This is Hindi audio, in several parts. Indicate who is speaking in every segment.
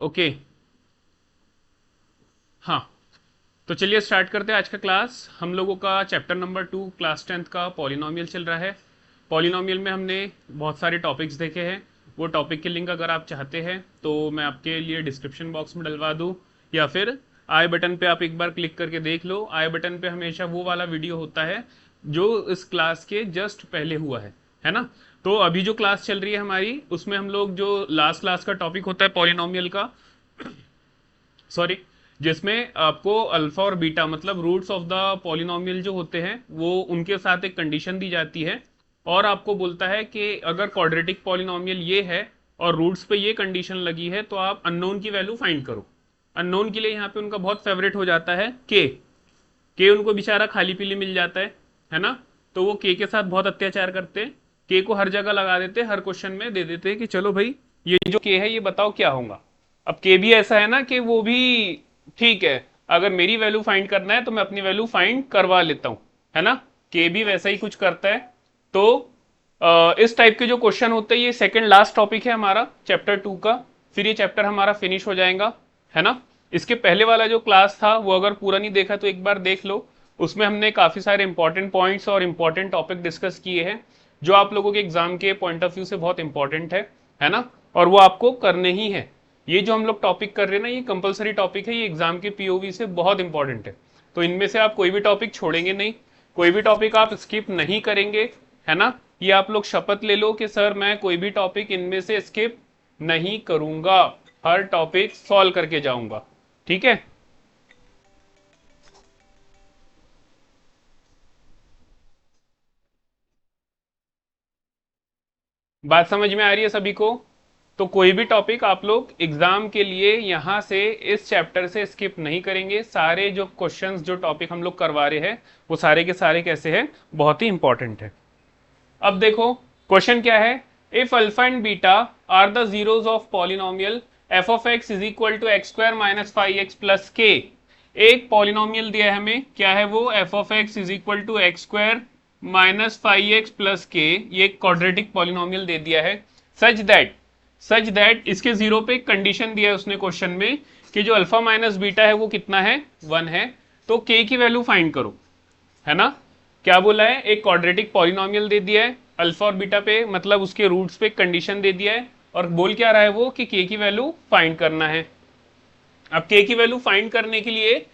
Speaker 1: ओके। हाँ, तो चलिए स्टार्ट करते हैं आज का क्लास। हम लोगों का चैप्टर नंबर 2 क्लास 10th का पॉलिनोमियल चल रहा है। पॉलिनोमियल में हमने बहुत सारे टॉपिक्स देखे हैं। वो टॉपिक के लिंक अगर आप चाहते हैं तो मैं आपके लिए डिस्क्रिप्शन बॉक्स में डलवा दूँ, या फिर आई बटन पे आप एक बार क्लिक करके देख लो। आई बटन पे हमेशा वो वाला वीडियो होता है जो इस क्लास के जस्ट पहले हुआ है ना। तो अभी जो क्लास चल रही है हमारी, उसमें हम लोग जो लास्ट क्लास का टॉपिक होता है पॉलिनोमियल का, सॉरी, जिसमें आपको अल्फा और बीटा मतलब रूट्स ऑफ द पॉलिनोमियल जो होते हैं वो उनके साथ एक कंडीशन दी जाती है, और आपको बोलता है कि अगर क्वाड्रेटिक पॉलिनोमियल ये है और रूट्स पे ये कंडीशन लगी है तो आप अननोन की वैल्यू फाइंड करो। अननोन के लिए यहाँ पे उनका बहुत फेवरेट हो जाता है के उनको बेचारा खाली पीली मिल जाता है ना। तो वो के साथ बहुत अत्याचार करते हैं, के को हर जगह लगा देते हैं, हर क्वेश्चन में दे देते हैं कि चलो भाई ये जो के है ये बताओ क्या होगा। अब के भी ऐसा है ना कि वो भी ठीक है, अगर मेरी वैल्यू फाइंड करना है तो मैं अपनी वैल्यू फाइंड करवा लेता हूं, है ना। के भी वैसा ही कुछ करता है। तो इस टाइप के जो क्वेश्चन होते हैं, ये सेकंड लास्ट टॉपिक है हमारा चैप्टर 2 का। फिर ये चैप्टर हमारा फिनिश हो जाएगा, है ना। इसके पहले वाला जो क्लास था वो अगर पूरा नहीं देखा तो एक बार देख लो। उसमें हमने काफी सारे इंपॉर्टेंट पॉइंट्स और इंपॉर्टेंट टॉपिक डिस्कस किए हैं जो आप लोगों के एग्जाम के पॉइंट ऑफ व्यू से बहुत इंपॉर्टेंट है ना। और वो आपको करने ही है। ये जो हम लोग टॉपिक कर रहे हैं ना, ये कंपलसरी टॉपिक है, ये एग्जाम के पीओवी से बहुत इंपॉर्टेंट है। तो इनमें से आप कोई भी टॉपिक छोड़ेंगे नहीं, कोई भी टॉपिक आप स्किप नहीं करेंगे, है ना। ये आप लोग शपथ ले लो कि सर मैं कोई भी टॉपिक इनमें से स्किप नहीं करूंगा, हर टॉपिक सॉल्व करके जाऊंगा, ठीक है। बात समझ में आ रही है सभी को? तो कोई भी टॉपिक आप लोग एग्जाम के लिए यहां से इस चैप्टर से स्किप नहीं करेंगे। सारे जो क्वेश्चंस जो टॉपिक हम लोग करवा रहे हैं वो सारे के सारे कैसे हैं, बहुत ही इंपॉर्टेंट है। अब देखो क्वेश्चन क्या है। If alpha and beta are the zeros of polynomial f of x is equal to x square minus five x plus k. एक पॉलिनोमियल दिया है हमें, क्या है वो, f of x is equal to x square minus five x plus k. ये एक क्वाड्रेटिक पॉलिनोमियल दे दिया है। सच दैट इसके जीरो पे कंडीशन दिया है उसने क्वेश्चन में कि जो अल्फा माइनस बीटा है वो कितना है, 1 है। तो के की वैल्यू फाइंड करो, है ना। क्या बोला है, एक क्वाड्रेटिक पॉलिनोमियल दे दिया है, अल्फा और बीटा पे मतलब उसके रूट्स पे कंडीशन दे दिया है, और बोल क्या रहा है वो कि के की वैल्यू फाइंड करना है। अब के की वैल्यू फाइंड करने के लिए,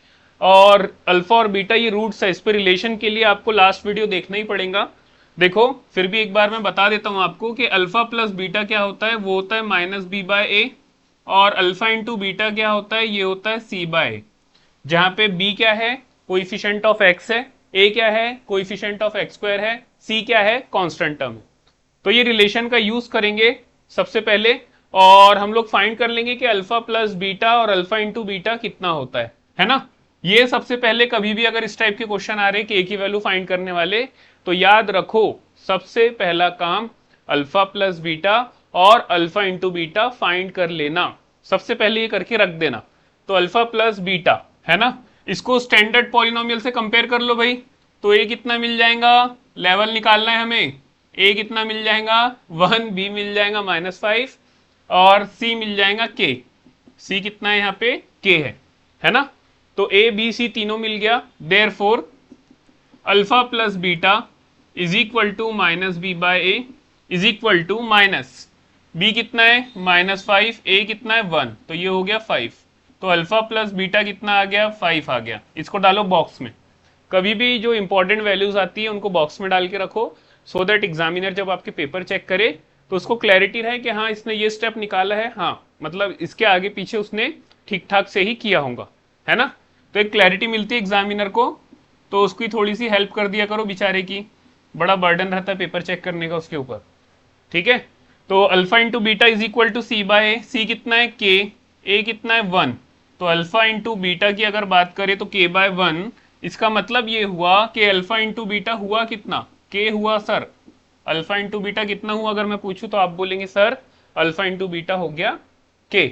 Speaker 1: और अल्फा और बीटा ये रूट्स है, इस पे रिलेशन के लिए आपको लास्ट वीडियो देखना ही पड़ेगा। देखो फिर भी एक बार मैं बता देता हूं आपको कि अल्फा प्लस बीटा क्या होता है, वो होता है माइनस बी बाय ए, और अल्फा इंटू बीटा क्या होता है, ये होता है सी बाय ए। जहां पे बी क्या है, कोइफिशिएंट ऑफ एक्स है, ए क्या है, कोइफिशिएंट ऑफ एक्स स्क्वायर है, सी क्या है, कांस्टेंट टर्म है। तो ये रिलेशन का यूज करेंगे सबसे पहले, और हम लोग फाइंड कर लेंगे कि अल्फा प्लस बीटा और अल्फा इंटू बीटा कितना होता है ना। ये सबसे पहले कभी भी अगर इस टाइप के क्वेश्चन आ रहे कि एक ही वैल्यू फाइंड करने वाले, तो याद रखो सबसे पहला काम अल्फा प्लस बीटा और अल्फा इंटू बीटा फाइंड कर लेना। सबसे पहले ये करके रख देना। तो अल्फा प्लस बीटा, है ना, इसको स्टैंडर्ड पॉलिनोमियल से कंपेयर कर लो भाई। तो ए कितना मिल जाएगा, लेवल निकालना है हमें, ए कितना मिल जाएगा 1, बी मिल जाएगा -5, और सी मिल जाएगा के। सी कितना है यहाँ पे, के है ना। तो ए बी सी तीनों मिल गया। Therefore alpha plus beta is equal to minus b by a is equal to minus b कितना है -5, ए कितना है 1, तो ये हो गया 5। तो अल्फा प्लस बीटा कितना आ गया, 5 आ गया। इसको डालो बॉक्स में। कभी भी जो इंपॉर्टेंट वैल्यूज आती है उनको बॉक्स में डाल के रखो, सो दैट एग्जामिनर जब आपके पेपर चेक करे तो उसको क्लैरिटी रहे कि हाँ इसने ये स्टेप निकाला है, हाँ मतलब इसके आगे पीछे उसने ठीक ठाक से ही किया होगा, है ना। तो एक क्लैरिटी मिलती है एग्जामिनर को, तो उसकी थोड़ी सी हेल्प कर दिया करो बेचारे की, बड़ा बर्डन रहता है पेपर चेक करने का उसके ऊपर, ठीक है। तो alpha into beta is equal to c by a, c कितना है के, ए कितना है 1। तो अल्फा इंटू बीटा की अगर बात करें तो के बाय 1, इसका मतलब ये हुआ कि अल्फा इंटू बीटा हुआ कितना, के हुआ सर। अल्फा इंटू बीटा कितना हुआ अगर मैं पूछूं तो आप बोलेंगे सर अल्फा इंटू बीटा हो गया के।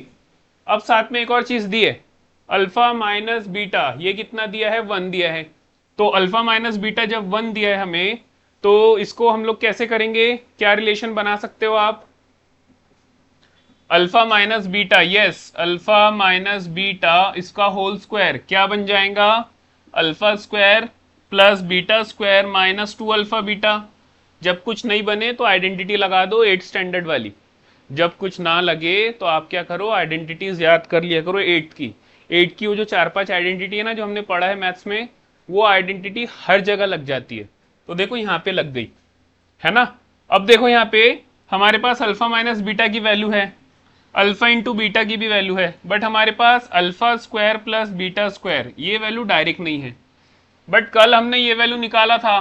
Speaker 1: अब साथ में एक और चीज दी है, अल्फा माइनस बीटा, ये कितना दिया है, 1 दिया है। तो अल्फा माइनस बीटा जब 1 दिया है हमें, तो इसको हम लोग कैसे करेंगे, क्या रिलेशन बना सकते हो आप। Alpha minus beta, yes alpha minus beta, इसका होल स्क्वायर क्या बन जाएगा, alpha square plus beta square minus 2 alpha beta. जब कुछ नहीं बने तो आइडेंटिटी लगा दो 8 स्टैंडर्ड वाली, जब कुछ ना लगे तो आप क्या करो, आइडेंटिटीज याद कर लिया करो 8 की। 8 की वो जो 4-5 आइडेंटिटी है ना जो हमने पढ़ा है मैथ्स में, वो आइडेंटिटी हर जगह लग जाती है। तो देखो यहाँ पे लग गई है ना। अब देखो यहाँ पे हमारे पास अल्फा माइनस बीटा की वैल्यू है, अल्फा इंटू बीटा की भी वैल्यू है, बट हमारे पास alpha square plus beta square ये वैल्यू डायरेक्ट नहीं है। बट कल हमने ये वैल्यू निकाला था,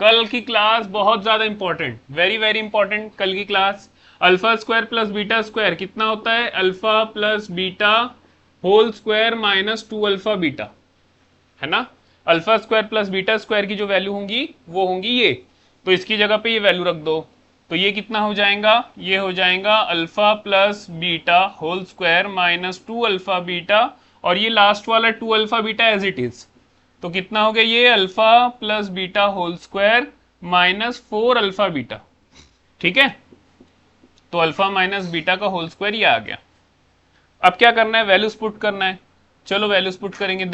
Speaker 1: कल की क्लास बहुत ज्यादा इंपॉर्टेंट, वेरी वेरी इंपॉर्टेंट कल की class. Alpha square plus beta square कितना होता है, alpha plus beta whole square minus 2 alpha beta, है ना। Alpha square plus beta square की जो वैल्यू होंगी वो होंगी ये, तो इसकी जगह पे ये वैल्यू रख दो। तो ये कितना हो जाएगा, ये हो जाएगा alpha plus beta whole square minus 2 alpha beta, और ये लास्ट वाला 2 alpha beta as it is. तो कितना हो गया ये, alpha plus beta whole square minus 4 alpha beta. ठीक है, तो अल्फा माइनस बीटा का होल स्क्वायर ये आ गया। अब क्या करना है, वैल्यूज पुट करना है। चलो वैल्यूज पुट करेंगे।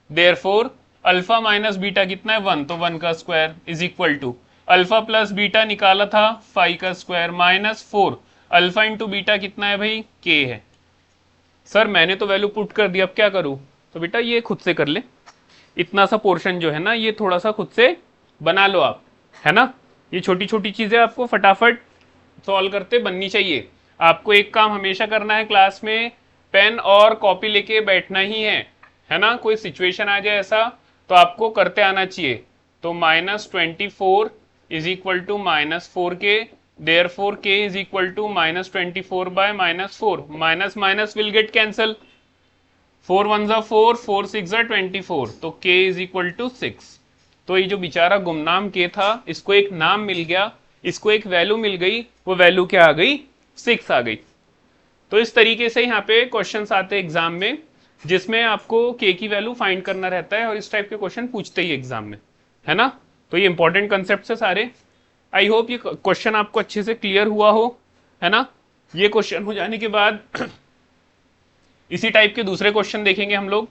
Speaker 1: देयरफॉर अल्फा माइनस बीटा कितना है 1, तो 1 का square is equal to alpha plus beta निकाला था 5 का square minus 4 alpha into beta कितना है भाई, के है। सर मैंने तो वैल्यू पुट कर दी, अब क्या करूं, तो बेटा ये खुद से कर ले, इतना सा पोर्शन जो है ना ये थोड़ा सा खुद से बना लो आप, है ना। ये छोटी छोटी चीजें आपको फटाफट सॉल्व करते बननी चाहिए। आपको एक काम हमेशा करना है क्लास में, पेन और कॉपी लेके बैठना ही है ना। कोई सिचुएशन आ जाए ऐसा तो आपको करते आना चाहिए। तो -24 is equal to -4k, therefore k is equal to -24 by -4, minus minus will get cancel, 4 1 जा 4, 4 6 जा 24, तो k इज इक्वल टू 6। तो ये जो बेचारा गुमनाम k था, इसको एक नाम मिल गया, इसको एक वैल्यू मिल गई, वो वैल्यू क्या आ गई, 6 आ गई। तो इस तरीके से यहाँ पे क्वेश्चंस आते हैं एग्जाम में, जिसमें आपको k की वैल्यू फाइंड करना रहता है, और इस टाइप के क्वेश्चन पूछते ही एग्जाम में, है ना। तो ये इंपॉर्टेंट कंसेप्ट है सारे। आई होप ये क्वेश्चन आपको अच्छे से क्लियर हुआ हो, है ना। ये क्वेश्चन हो जाने के बाद इसी टाइप के दूसरे क्वेश्चन देखेंगे हम लोग।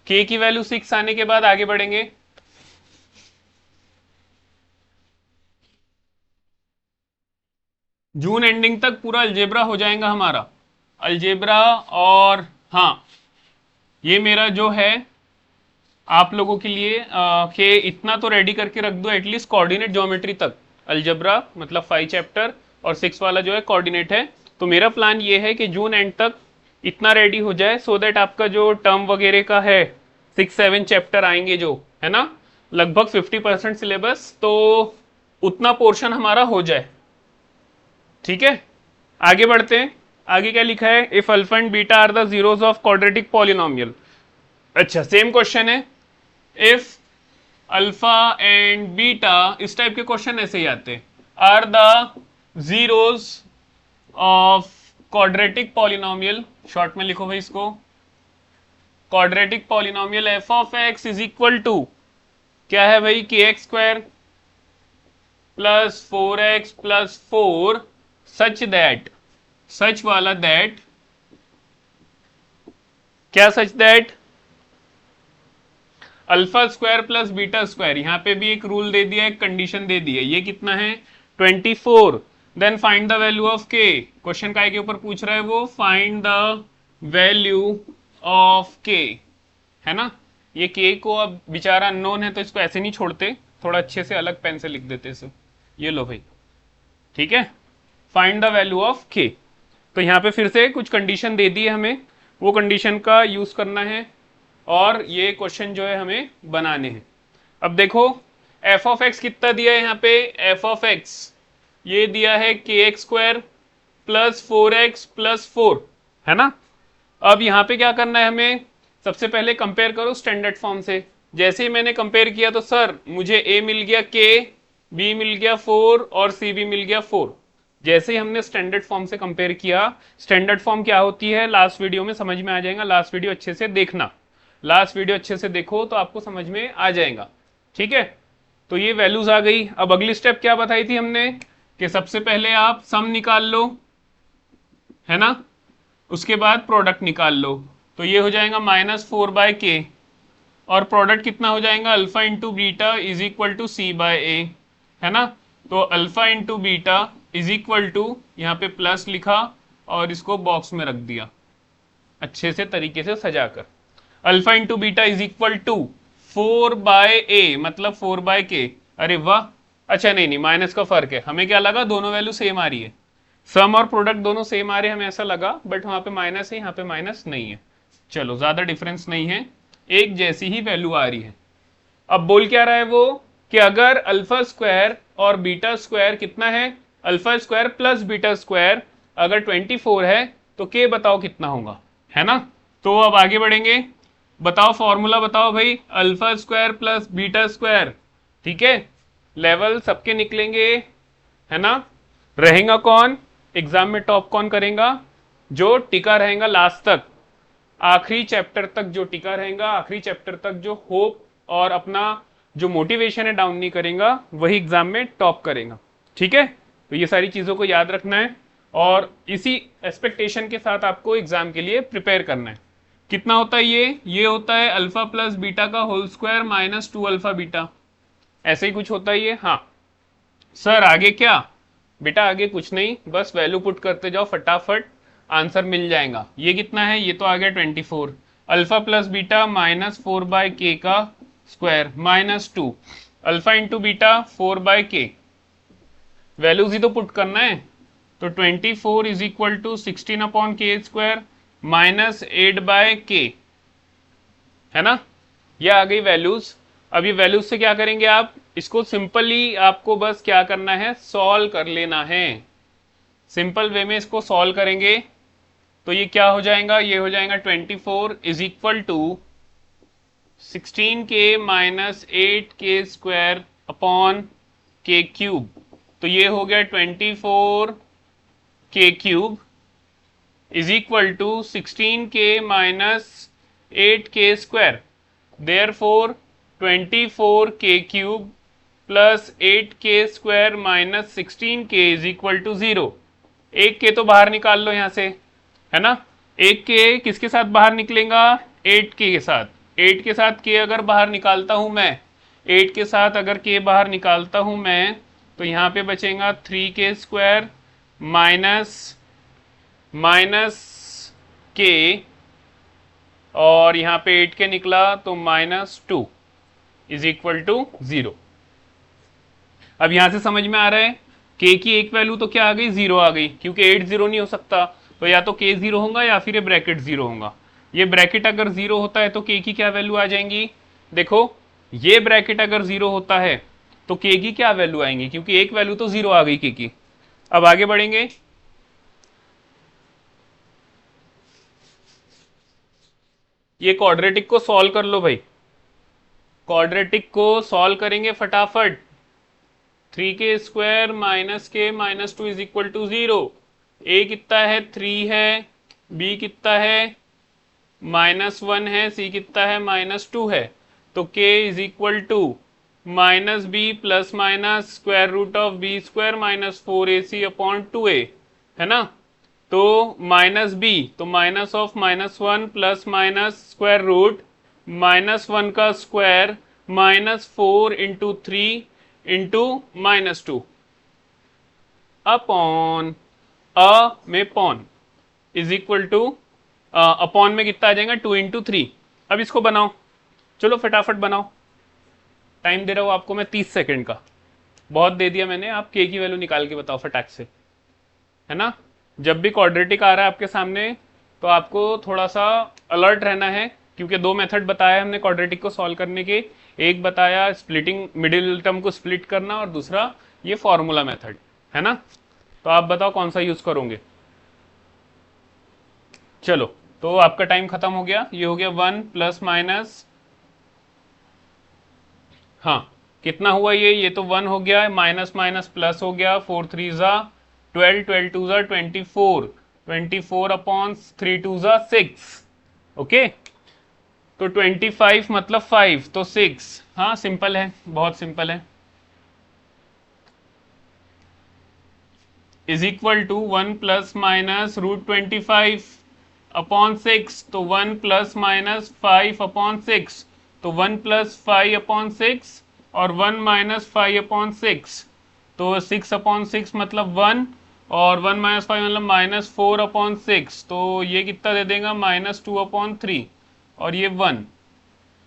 Speaker 1: k की वैल्यू 6 आने के बाद आगे बढ़ेंगे। जून एंडिंग तक पूरा अलजेब्रा हो जाएगा हमारा, अलजेब्रा। और हाँ, ये मेरा जो है आप लोगों के लिए कि इतना तो रेडी करके रख दो एटलीस्ट कोऑर्डिनेट ज्योमेट्री तक, अलजेब्रा मतलब 5 चैप्टर और 6 वाला जो है कोऑर्डिनेट है। तो मेरा प्लान ये है कि जून एंड तक इतना रेडी हो जाए, सो दैट आपका जो टर्म वगैरह का है 6-7 चैप्टर आएंगे जो है ना, लगभग 50% सिलेबस, तो उतना पोर्शन हमारा हो जाए। ठीक है, आगे बढ़ते हैं। आगे क्या लिखा है, if alpha and beta are the zeros of quadratic polynomial. अच्छा, सेम क्वेश्चन है, इफ अल्फा एंड बीटा, इस टाइप के क्वेश्चन ऐसे ही आते हैं, are the zeros of quadratic polynomial, short में लिखो भाई इसको, quadratic polynomial f of x is equal to क्या है भाई, k x square plus 4x plus 4 such that, such वाला दैट, क्या such that, alpha square plus beta square. यहां पे भी एक रूल दे दिया, एक कंडीशन दे दी है, ये कितना है 24। Then find the value of k, question काय के ऊपर पूछ रहा है वो, फाइंड द वैल्यू ऑफ के, है ना। ये के को अब बेचारा अननोन है तो इसको ऐसे नहीं छोड़ते, थोड़ा अच्छे से अलग पेन से लिख देते इसे, ये लो भाई, ठीक है। फाइंड द वैल्यू ऑफ के, तो यहाँ पे फिर से कुछ कंडीशन दे दी है हमें, वो कंडीशन का यूज करना है और ये क्वेश्चन जो है हमें बनाने हैं। अब देखो एफ ऑफ एक्स कितना दिया है यहाँ पे, एफ ऑफ एक्स ये दिया है के x square plus 4x plus 4, है ना। अब यहाँ पे क्या करना है हमें, सबसे पहले कंपेयर करो स्टैंडर्ड फॉर्म से। जैसे ही मैंने कंपेयर किया तो सर मुझे a मिल गया k, b मिल गया 4 और c भी मिल गया 4। जैसे ही हमने स्टैंडर्ड फॉर्म से कंपेयर किया, स्टैंडर्ड फॉर्म क्या होती है लास्ट वीडियो में समझ में आ जाएगा, लास्ट वीडियो अच्छे से देखना, लास्ट वीडियो अच्छे से देखो तो आपको समझ में आ जाएगा, ठीक है। तो ये वैल्यूज आ गई। अब अगली स्टेप क्या बताई थी हमने कि सबसे पहले आप सम निकाल लो, है ना, उसके बाद प्रोडक्ट निकाल लो। तो ये हो जाएगा -4/k, और प्रोडक्ट कितना हो जाएगा, alpha into beta is equal to C/A, है ना। तो alpha into beta is equal to, यहाँ पे प्लस लिखा और इसको बॉक्स में रख दिया अच्छे से तरीके से सजाकर। Alpha into beta is equal to 4/A, मतलब 4/k। अरे वाह, अच्छा नहीं नहीं, माइनस का फर्क है, हमें क्या लगा दोनों वैल्यू सेम आ रही है, सम और प्रोडक्ट दोनों सेम आ रहे हैं, हमें ऐसा लगा, बट वहां पे माइनस है, यहाँ पे माइनस नहीं है। चलो, ज्यादा डिफरेंस नहीं है, एक जैसी ही वैल्यू आ रही है। अब बोल क्या रहा है वो, कि अगर अल्फा स्क्वायर और बीटा स्क्वायर कितना है, alpha square plus beta square अगर 24 है तो के बताओ कितना होगा, है ना। तो अब आगे बढ़ेंगे, बताओ फॉर्मूला बताओ भाई, alpha square plus beta square, ठीक है, लेवल सबके निकलेंगे, है ना। रहेगा कौन एग्जाम में, टॉप कौन करेगा, जो टिका रहेगा लास्ट तक, आखिरी चैप्टर तक जो टिका रहेगा, आखिरी चैप्टर तक जो होप और अपना जो मोटिवेशन है डाउन नहीं करेगा, वही एग्जाम में टॉप करेगा, ठीक है। तो ये सारी चीजों को याद रखना है और इसी एक्सपेक्टेशन के साथ आपको एग्जाम के लिए प्रिपेयर करना है। कितना होता है ये होता है अल्फा प्लस बीटा का whole square minus 2 alpha beta, ऐसे ही कुछ होता है ये। हाँ सर, आगे क्या, बेटा आगे कुछ नहीं, बस वैल्यू पुट करते जाओ, फटाफट आंसर मिल जाएगा। ये कितना है, ये तो आ गया 24, अल्फा प्लस बीटा -4/k का square -2, alpha into beta 4/k, values ही तो पुट करना है। तो 24 is equal to 16/k square -8/k, है ना। ये आ गई वैल्यूज। अब ये वैल्यूज से क्या करेंगे आप, इसको सिंपली आपको बस क्या करना है, सॉल्व कर लेना है, सिंपल वे में इसको सॉल्व करेंगे। तो ये क्या हो जाएगा, ये हो जाएगा 24 is equal to 16k -8k square upon k cube. तो ये हो गया 24k cube is equal to 16k -8k square, therefore 24k cube plus 8k square minus 16k is equal to 0। एक के तो बाहर निकाल लो यहां से, है ना। एक के किसके साथ बाहर निकलेगा, 8k के साथ, 8 के साथ k अगर बाहर निकालता हूं मैं, 8 के साथ अगर k बाहर निकालता हूं मैं, तो यहां पे बचेगा 3k स्क्वायर माइनस k, और यहां पे 8k निकला तो -2 इज इक्वल टू 0। अब यहां से समझ में आ रहा है k की एक वैल्यू तो क्या आ गई, 0 आ गई, क्योंकि 8 0 नहीं हो सकता, तो या तो k 0 होगा या फिर ये ब्रैकेट 0 होगा। ये ब्रैकेट अगर 0 होता है तो k की क्या वैल्यू आ जाएंगी, देखो ये ब्रैकेट अगर 0 होता है तो k की क्या वैल्यू आएंगी, क्योंकि एक वैल्यू तो 0 आ गई k की। अब आगे बढ़ेंगे, ये क्वाड्रेटिक को सॉल्व कर लो भाई, क्वाड्रेटिक को सॉल्व करेंगे फटाफट। 3k square -k -2 is equal to 0। a कितना है, 3 है, b कितना है -1 है, c कितना है -2 है, तो k is equal to -b plus minus square root of b square -4ac upon 2a, है ना। तो -b तो minus of -1 plus minus square root -1 का स्क्वायर -4 इंटू 3 इंटू -2 अपॉन में पॉन इज इक्वल टू अपॉन में कितना आ जाएगा 2 इंटू 3। अब इसको बनाओ, चलो फटाफट बनाओ, टाइम दे रहा हूं आपको मैं 30 सेकंड का, बहुत दे दिया मैंने। आप k की वैल्यू निकाल के बताओ फटाक से, है ना। जब भी क्वाड्रेटिक आ रहा है आपके सामने तो आपको थोड़ा सा अलर्ट रहना है, क्योंकि दो मेथड बताया हमने क्वाड्रेटिक को सॉल्व करने के, एक बताया स्प्लिटिंग, मिडिल टर्म को स्प्लिट करना, और दूसरा ये फॉर्मूला मेथड, है ना। तो आप बताओ कौन सा यूज करोगे। चलो, तो आपका टाइम खत्म हो गया, ये हो गया 1 प्लस माइनस, हाँ कितना हुआ ये तो 1 हो गया, माइनस माइनस प्लस हो गया, 4 3 ज़ा 12, 12 2 ज़ा 24, 24 अपॉन 3 2 ज़ा 6, ओके। तो 25 मतलब 5 तो 6, हाँ सिंपल है, बहुत सिंपल है। Is equal to 1 plus minus √25 upon 6, तो 1 प्लस माइनस 5 अपॉन 6, तो 1 प्लस 5 अपॉन 6 और 1 माइनस 5 अपॉन 6, तो 6 अपॉन 6 मतलब 1 और 1 माइनस 5 मतलब -4 अपॉन 6, तो ये कितना दे देगा -2 अपॉन 3 और ये 1।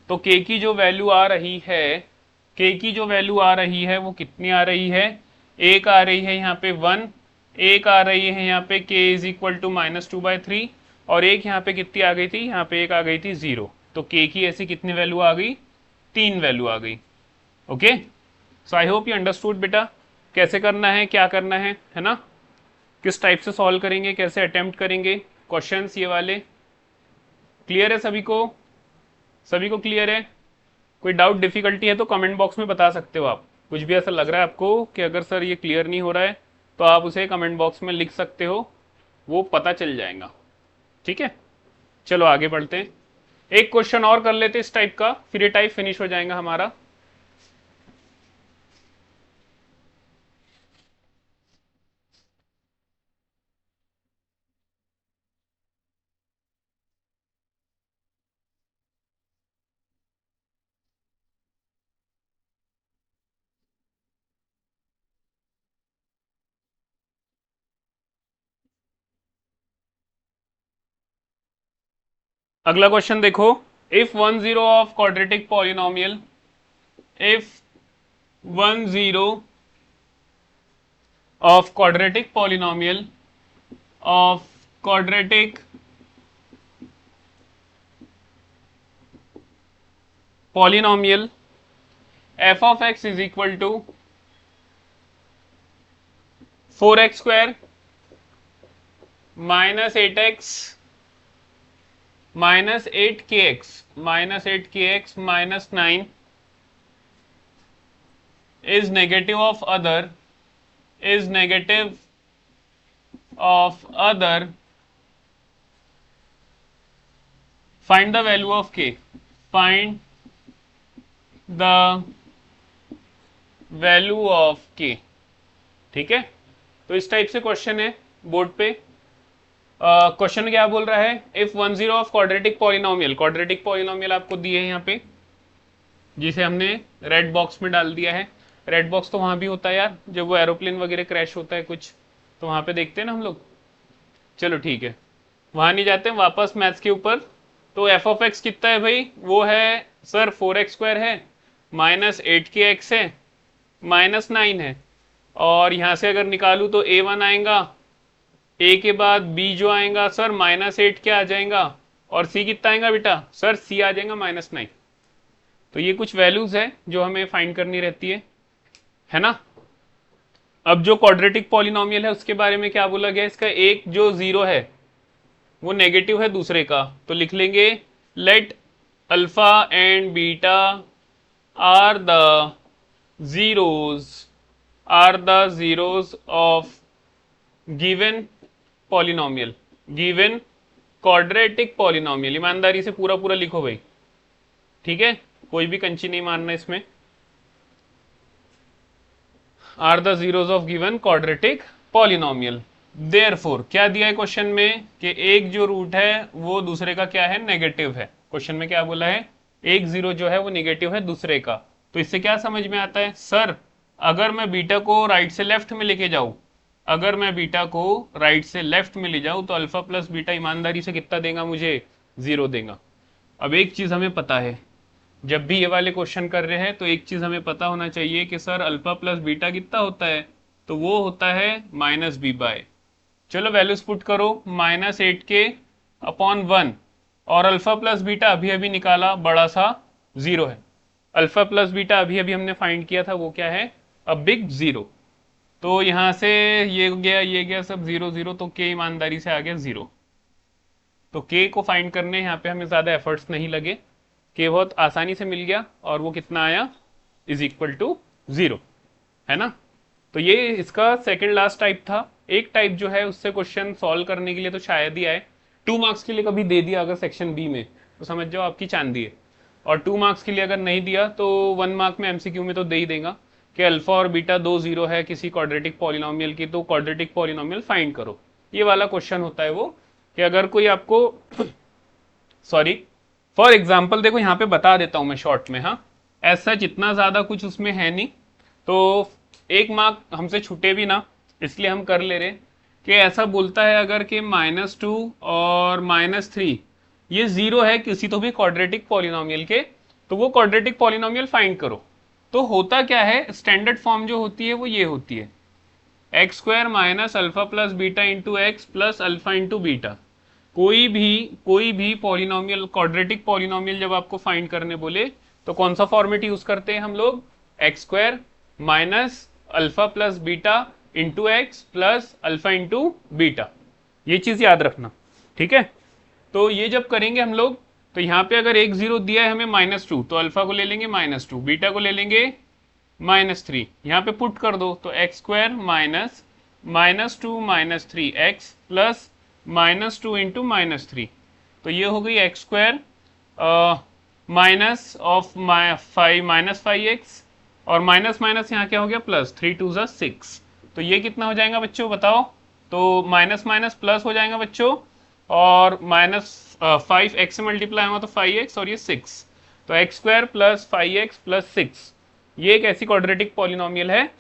Speaker 1: तो k की जो वैल्यू आ रही है, k की जो वैल्यू आ रही है वो कितनी आ रही है, एक आ रही है यहाँ पे 1, एक आ रही है यहाँ पे k इज इक्वल टू -2/3 और एक यहाँ पे कितनी आ गई थी, यहाँ पे एक आ गई थी 0। तो k की ऐसी कितनी वैल्यू आ गई, 3 वैल्यू आ गई। Okay, so I hope you understood बेटा कैसे करना है, क्या करना है ना, किस टाइप से सॉल्व करेंगे, कैसे अटेम्प्ट करेंगे क्वेश्चंस ये वाले। क्लियर है सभी को, सभी को क्लियर है? कोई डाउट डिफिकल्टी है तो कमेंट बॉक्स में बता सकते हो आप। कुछ भी ऐसा लग रहा है आपको कि अगर सर ये क्लियर नहीं हो रहा है तो आप उसे कमेंट बॉक्स में लिख सकते हो, वो पता चल जाएगा। ठीक है, चलो आगे बढ़ते हैं, एक क्वेश्चन और कर लेते इस टाइप का, फिर ये टाइप फिनिश हो जाएगा हमारा। अगला क्वेश्चन देखो, if 1 0 of quadratic polynomial, if 1 0 of quadratic polynomial of quadratic polynomial f of x is equal to 4x square minus 8x minus 8kx minus 8kx minus 9 is negative of other, is negative of other, find the value of k, find the value of k। ठीक है, तो इस टाइप से क्वेश्चन है बोर्ड पे। क्वेश्चन क्या बोल रहा है, if 1 0 of quadratic polynomial, quadratic polynomial आपको दिए हैं यहाँ पे, जिसे हमने रेड बॉक्स में डाल दिया है। रेड बॉक्स तो वहां भी होता है यार, जब वो एरोप्लेन वगैरह क्रैश होता है कुछ, तो वहां पे देखते हैं ना हम लोग। चलो ठीक है, वहां नहीं जाते, वापस मैथ्स के ऊपर। तो एफ ऑफ एक्स कितना है भाई, वो है सर 4x² है, -8kx है, -9 है, और यहां से अगर निकालू तो a1 आएगा, a के बाद b जो आएगा सर -8 क्या आ जाएगा, और c कितना आएगा बेटा, सर c आ जाएगा -9। तो ये कुछ वैल्यूज है जो हमें फाइंड करनी रहती है ना। अब जो क्वाड्रेटिक पॉलिनोमियल है उसके बारे में क्या बोला गया, इसका एक जो 0 है वो नेगेटिव है दूसरे का, तो लिख लेंगे let alpha and beta are the zeros of given polynomial, given quadratic polynomial. ईमानदारी से पूरा पूरा लिखो भाई, ठीक है, कोई भी कंची नहीं मारना इसमें। Are the zeros of given quadratic polynomial. Therefore क्या दिया है क्वेश्चन में कि एक जो रूट है वो दूसरे का क्या है, नेगेटिव है। क्वेश्चन में क्या बोला है, एक जीरो जो है वो नेगेटिव है दूसरे का। तो इससे क्या समझ में आता है, सर अगर मैं बीटा को राइट से लेफ्ट में लेके जाऊं, अगर मैं बीटा को राइट से लेफ्ट में ले जाऊं तो अल्फा प्लस बीटा ईमानदारी से कितना देगा मुझे, 0 देगा। अब एक चीज हमें पता है, जब भी ये वाले क्वेश्चन कर रहे हैं तो एक चीज हमें पता होना चाहिए कि सर अल्फा प्लस बीटा कितना होता है, तो वो होता है -b/। चलो वैल्यूज पुट करो, -8k अपॉन 1, और अल्फा प्लस बीटा अभी अभी निकाला, बड़ा सा 0 है। अल्फा प्लस बीटा अभी अभी हमने फाइंड किया था, वो क्या है, अ बिग 0। तो यहां से ये गया सब 0 0, तो k ईमानदारी से आ गया 0। तो k को फाइंड करने यहाँ पे हमें ज्यादा एफर्ट्स नहीं लगे, k बहुत आसानी से मिल गया, और वो कितना आया, इज इक्वल टू 0, है ना। तो ये इसका सेकंड लास्ट टाइप था। एक टाइप जो है उससे क्वेश्चन सॉल्व करने के लिए तो शायद ही आए, 2 मार्क्स के लिए कभी दे दिया अगर सेक्शन बी में तो समझ जाओ आपकी चांदी है, और 2 मार्क्स के लिए अगर नहीं दिया तो 1 मार्क में एमसीक्यू में तो दे ही देगा। कि अल्फा और बीटा दो जीरो है किसी क्वाड्रेटिक पॉलिनोमियल की, तो क्वाड्रेटिक पॉलिनोमियल फाइंड करो। ये वाला क्वेश्चन होता है वो, कि अगर कोई आपको सॉरी फॉर एग्जाम्पल देखो यहाँ पे बता देता हूं मैं शॉर्ट में, हाँ ऐसा जितना ज्यादा कुछ उसमें है नहीं, तो एक मार्क हमसे छूटे भी ना, इसलिए हम कर ले रहे कि ऐसा बोलता है अगर कि -2 और -3 ये जीरो है किसी तो भी क्वाड्रेटिक पॉलिनोमियल के, तो वो क्वाड्रेटिक पॉलिनोमियल फाइंड करो। तो होता क्या है, स्टैंडर्ड फॉर्म जो होती है वो ये होती है x square minus alpha plus beta into x plus alpha into beta. कोई भी पॉलिनोमियल क्वाड्रेटिक पॉलिनोमियल जब आपको फाइंड करने बोले तो कौन सा फॉर्मेट यूज करते हैं हम लोग, x square minus alpha plus beta into x plus alpha into beta. ये चीज याद रखना, ठीक है। तो ये जब करेंगे हम लोग, तो यहाँ पे अगर एक जीरो दिया है हमें -2, तो अल्फा को ले लेंगे -2, बीटा को ले लेंगे -3, यहाँ पे पुट कर दो तो x square minus -2 -3 x plus -2 into -3, तो ये हो गई x square minus of -5 x, और माइनस माइनस यहाँ क्या हो गया प्लस, 3 2 ज़ा 6, तो ये कितना हो जाएगा बच्चों बताओ, तो माइनस माइनस प्लस हो जाएगा बच्चों, और -5 एक्स से मल्टीप्लाई होगा तो 5x और ये 6, तो x square plus 5x plus 6, ये एक ऐसी क्वाड्रेटिक पॉलिनोमियल है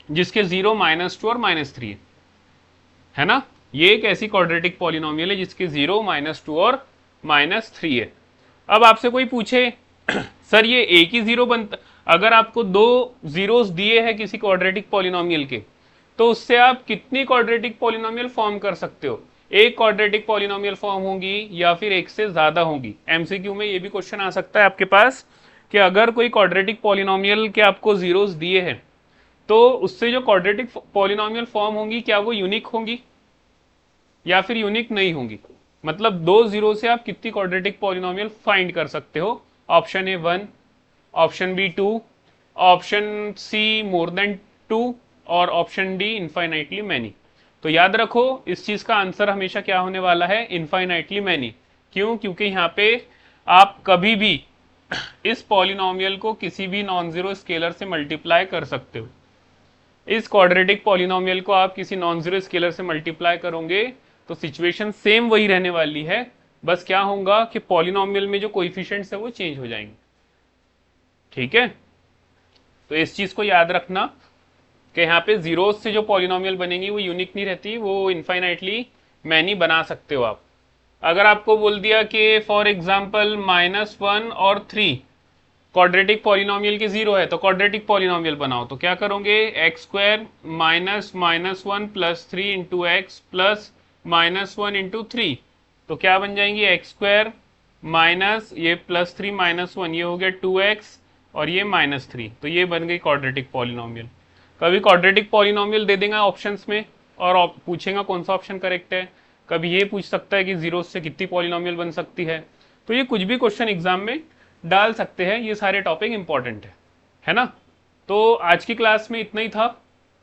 Speaker 1: जिसके 0 -2 और -3 है ना। ये एक ऐसी क्वाड्रेटिक पॉलिनोमियल है जिसके 0 -2 और -3 है। अब आपसे कोई पूछे सर ये एक ही जीरो बनता, अगर आपको दो जीरोस दिए हैं किसी क्वाड्रेटिक पॉलिनोमियल के, तो उससे आप कितनी क्वाड्रेटिक पॉलिनोमियल फॉर्म कर सकते हो, एक क्वाड्रेटिक पॉलिनोमियल फॉर्म होंगी या फिर एक से ज्यादा होंगी। एमसीक्यू में ये भी क्वेश्चन आ सकता है आपके पास कि अगर कोई क्वाड्रेटिक पॉलिनोमियल के आपको जीरोस दिए हैं तो उससे जो क्वाड्रेटिक पॉलिनोमियल फॉर्म होंगी क्या वो यूनिक होंगी या फिर यूनिक नहीं होंगी, मतलब दो जीरो से आप कितनी क्वाड्रेटिक पॉलिनोमियल फाइंड कर सकते हो। Option A 1, option B 2, option C more than 2 और ऑप्शन डी इनफाइनाइटली मैनी। तो याद रखो इस चीज का आंसर हमेशा क्या होने वाला है, इनफाइनाइटली मैनी। क्यों, क्योंकि यहाँ पे आप कभी भी इस पॉलिनोमियल को किसी भी नॉन जीरो स्केलर से मल्टीप्लाई कर सकते हो। इस क्वाड्रेटिक पॉलिनोमियल को आप किसी नॉन जीरो स्केलर से मल्टीप्लाई करोगे तो सिचुएशन सेम वही रहने वाली है, बस क्या होगा कि पॉलिनोमियल में जो कोएफिशिएंट्स है वो चेंज हो जाएंगे, ठीक है। तो इस चीज को याद रखना कि यहाँ पे जीरोस से जो पॉलिनोमियल बनेंगी वो यूनिक नहीं रहती, वो इनफाइनाइटली मैनी बना सकते हो आप। अगर आपको बोल दिया कि फॉर एग्जाम्पल -1 और 3 क्वाड्रेटिक पॉलिनोमियल के जीरो है तो क्वाड्रेटिक पॉलिनोमियल बनाओ, तो क्या करोगे, x square minus -1 plus 3 into x plus -1 into 3, तो क्या बन जाएंगी एक्स स्क्वायर माइनस ये +3 -1, ये हो गया 2x और ये -3, तो ये बन गई क्वाड्रेटिक पॉलिनोमियल। कभी क्वाड्रेटिक पॉलिनोमियल दे देगा ऑप्शंस में और पूछेगा कौन सा ऑप्शन करेक्ट है, कभी ये पूछ सकता है कि जीरो से कितनी पॉलिनोमियल बन सकती है, तो ये कुछ भी क्वेश्चन एग्जाम में डाल सकते हैं। ये सारे टॉपिक इंपॉर्टेंट है ना। तो आज की क्लास में इतना ही था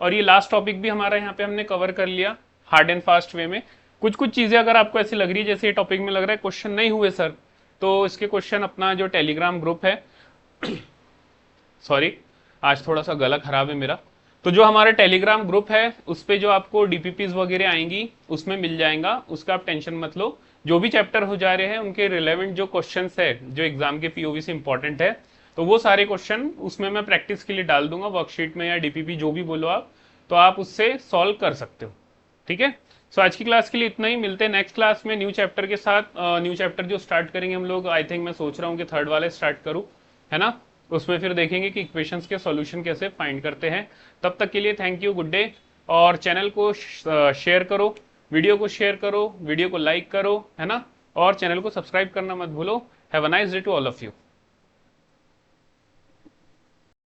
Speaker 1: और ये लास्ट टॉपिक भी हमारा यहाँ पे हमने कवर कर लिया हार्ड एंड फास्ट वे में। कुछ कुछ चीजें अगर आपको ऐसी लग रही है जैसे ये टॉपिक में लग रहा है क्वेश्चन नहीं हुए सर, तो इसके क्वेश्चन अपना जो टेलीग्राम ग्रुप है सॉरी आज थोड़ा सा गला खराब है मेरा, तो जो हमारा टेलीग्राम ग्रुप है उस पे जो आपको डीपीपीज वगैरह आएंगी उसमें मिल जाएगा, उसका आप टेंशन मत लो। जो भी चैप्टर हो जा रहे हैं उनके रिलेवेंट जो क्वेश्चंस है जो एग्जाम के पीओवी से इंपॉर्टेंट है, तो वो सारे क्वेश्चन उसमें मैं प्रैक्टिस के लिए डाल दूंगा वर्कशीट में या डीपीपी जो भी बोलो आप, तो आप उससे सॉल्व कर सकते हो, ठीक है। सो आज की क्लास के लिए इतना ही, मिलते हैं नेक्स्ट क्लास में न्यू चैप्टर के साथ। न्यू चैप्टर जो स्टार्ट करेंगे हम लोग, आई थिंक मैं सोच रहा हूँ कि थर्ड वाले स्टार्ट करूँ, है ना। उसमें फिर देखेंगे कि इक्वेशंस के सॉल्यूशन कैसे फाइंड करते हैं। तब तक के लिए थैंक यू, गुड डे। और चैनल को शेयर करो, वीडियो को शेयर करो, वीडियो को लाइक करो, है ना, और चैनल को सब्सक्राइब करना मत भूलो। Have a nice day to all of you.